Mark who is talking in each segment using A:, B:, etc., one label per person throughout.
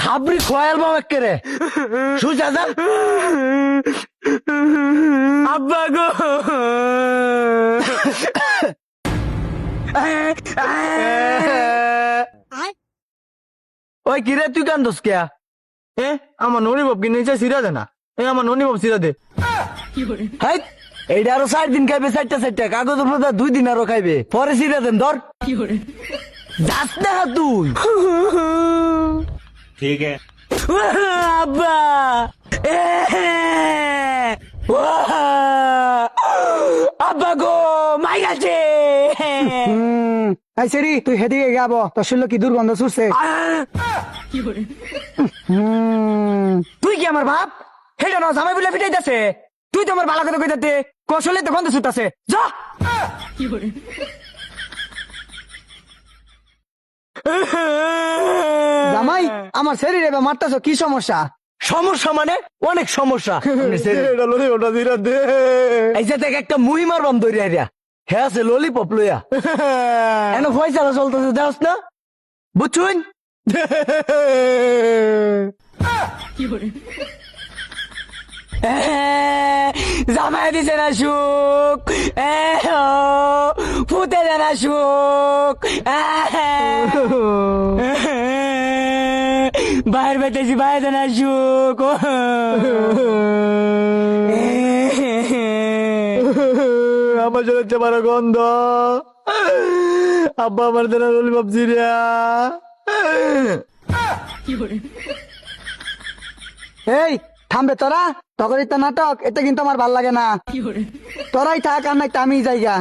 A: হাবরি খোয়াল বাবা রে সুজা যা আব্বা গো ওই কিরে তুই কান্দস কে
B: আমার ননি বাপ কি নিচে সিরা দে না আমার ননি বাপ সিরা দে
A: হাই এইটা আরো 4 দিন খাইবে 4টা কাগজ উপরে 2 দিন আরো খাইবে পরে সিরা দেন ধর যাস না তুই
C: ठीक है
A: আব্বা আব্বা গো মাই গেছে
D: এই সেরি তুই হেদিকে গাব তোর শুনলো কি দুর্গন্ধ ছুটছে
A: তুই কি আমার বাপ হেটা না জামাই বলে ফিটাইতেছে তুই তো আমার ভালো কথা কইতাতে কৌশলে তো গন্ধ ছুটতাছে যা
D: জামাই আমার শরীরে মারতাছ কি সমস্যা?
A: সমস্যা মানে অনেক সমস্যা
B: এটা ললিপপটা সিরা দে
A: এই যে দেখ একটা মুহি মারবাম দৌড়িয়া রিয়া হ্যাঁ আছে ললিপপ লইয়া এন ফয়সালা চলতেছে যাস না বুঝছুন জামাই দিছে না সুখ ফুটে দে না সুখ বাইরে বেটেছি বাইরে দে না সুখ
B: আমার চলে যাচ্ছে বড় গন্ধ আব্বা আমার দেনা ললিপপ সিরিয়া
D: এই থামবে তোরা তখন এটা নাটক এটা কিন্তু আমার ভাল লাগে না তোরাই থাক আর নাই আমি জায়গা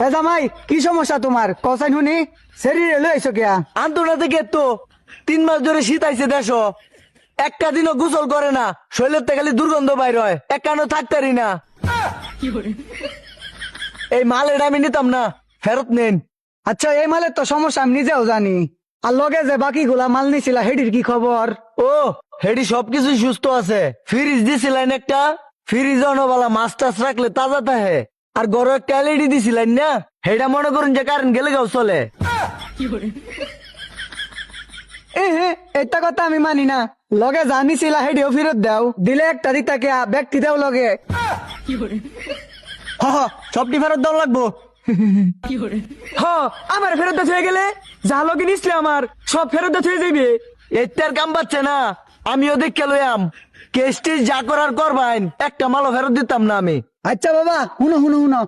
D: এ জামাই কি সমস্যা তোমার কসাই শুনি শরীরে লইছো কিয়া
A: আন্তনা থেকে তো 3 মাস ধরে শীত আইছে দেশ একটা দিনও গোসল করে না শরীরের থেকে খালি দুর্গন্ধ বাইর হয় একানো থাকতারি না এই মাল এটা আমি নিতাম না ফেরত নেন
D: আচ্ছা এই মালের তো সমস্যা আমি নিজেও জানি আর লগে যে বাকি গুলা মাল নিছিলা হেডির কি খবর?
A: ও হেডি সবকিছু সুস্থ আছে ফ্রিজ দিছিলেন একটা ফ্রিজ অনবালা মাছ টাছ রাখলে তাজা থাকে আর গরু একটা এলইডি দিছিলেন না হেডা মনে করুন যে কারেন্ট গেলে গাও চলে
D: এটা কথা আমি মানি না লগে জানিছিলা হেডিও ফেরত দাও দিলে একটা দিতা কে ব্যক্তি দাও লগে
A: সবটি ফেরত দাও লাগবো আমার ফেরত হয়ে গেলে যা লগে নিসলে আমার সব ফেরত হয়ে যাবে এটার কাম পাচ্ছে না আমিও দেখে লইয়াম কেসটি যা করার করবাইন একটা মালও ফেরত দিতাম না আমি
D: আচ্ছা বাবা হুনো হুনো হুনো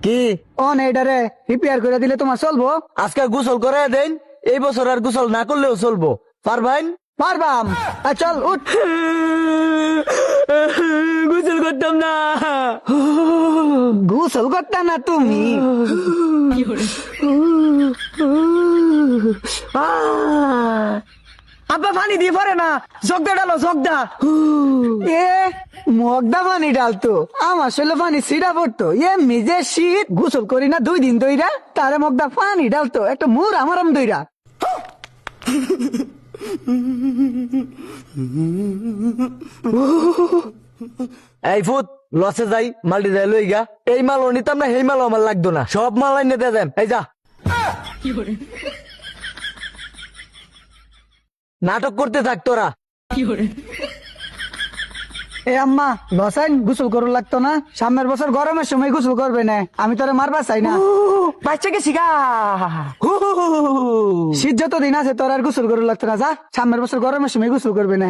A: কি
D: অন এইটারে রিপেয়ার করে দিলে তোমার চলবো?
A: আজকে গোসল করে দেন এই বছর আর গোসল না করলেও চলবো পারবেন?
D: পারবাম চল উঠ
A: গোসল করতাম না
D: গোসল করতা না তুমি
A: আব্বা পানি দিয়ে পারে না জগদা ডালো জগদা
D: এ মগদা পানি ডালতো আমার শৈলে পানি সিডা পড়তো নিজে শীত গোসল করি না 2 দিন দইরা তারে মগদা পানি ডালতো একটা মুর আমারাম দইরা
A: এই ফুট লসে যাই মালটি যাই লই গা এই মালও নিতাম না এই মালও আমার লাগতো না সব মাল আইনে দিয়ে দেন এই যা নাটক করতে থাক তোরা
D: এ আম্মা লসাইন গোসল করু লাগতো না সামনের বছর গরমের সময় গোসল করবে না আমি তোরে মারবা চাই না
A: বাচ্চাকে শিখা
D: শীত যত দিন আছে তোর আর গোসল করু লাগতো না যা সামনের বছর গরমের সময় গোসল করবে না